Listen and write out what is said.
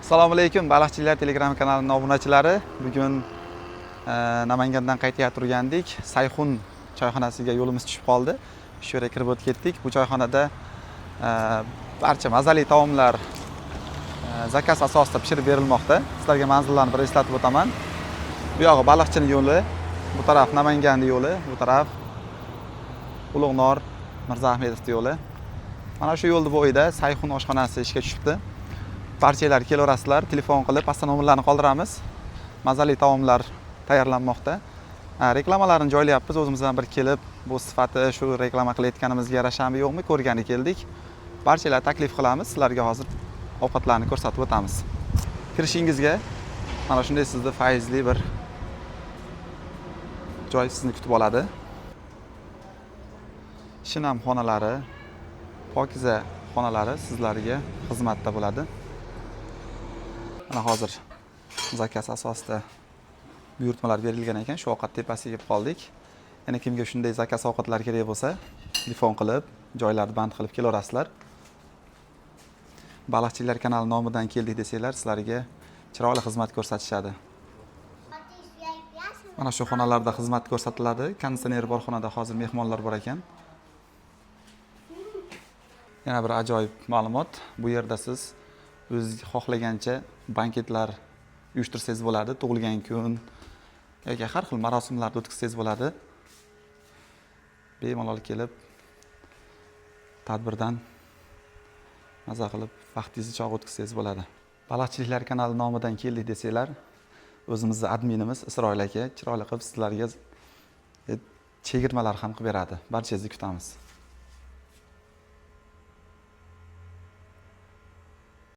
Assalomu alaykum baliqchilar Telegram kanalining obunachilari. Bugun Namangandan qaytib turgandik. Sayxun choyxonasiga yo'limiz tushib qoldi. Shu yerga kirib o'tib ketdik. Bu choyxonada barcha mazali taomlar zakaz asosida pishirib berilmoqda. Sizlarga manzillarni bir eslatib o'taman. Bu yog'i baliqchining yo'li, bu taraf Namanganning yo'li, bu taraf Ulug'nor Mirzaahmedov yo'li. Mana shu yo'lning bo'yida Sayxun oshxonasi ishga tushibdi. Barchalar kelaverasizlar, telefon qilib, pastda nomerlarni qoldiramiz. Mazali taomlar tayyorlanmoqda. Reklamalarni joylayapmiz, o'zimizdan bir kelib, bu sifati shu reklama qilayotganimizga yarashami yo'qmi ko'rgani keldik. Barchalar taklif qilamiz, sizlarga hozir ovqatlarni ko'rsatib o'tamiz. Kirishingizga mana shunday sizni faizli bir joy sizni kutib oladi. Shinam xonalari, pokiza xonalari sizlarga xizmatda bo'ladi. Mana hozir zakaz asosida buyurtmalar berilgan ekan, shu ovqat tepasiga kelib qoldik. Yana kimga shunday zakaz ovqatlar kerak bo'lsa, telefon qilib, joylarni band qilib kelaverasizlar. Baliqchilar kanali nomidan keldik desanglar, sizlarga chiroyli xizmat ko'rsatishadi. Mana shu xonalarda xizmat ko'rsatiladi. Konditsioner bor xonada hozir mehmonlar bor ekan. Yana bir ajoyib ma'lumot. Bu yerda siz o'z xohlagancha banketlar uyushtirsangiz bo'ladi, tug'ilgan kun yoki har xil marosimlarni o'tkazsangiz bo'ladi. Bemalol kelib tadbirdan maza qilib vaqtingizni chog' o'tkazsangiz bo'ladi. Baliqchiliklar kanali nomidan keldik desanglar, o'zimizning adminimiz Isroil aka chiroyli qilib sizlarga chegirmalar ham qilib beradi. Barchangizni kutamiz.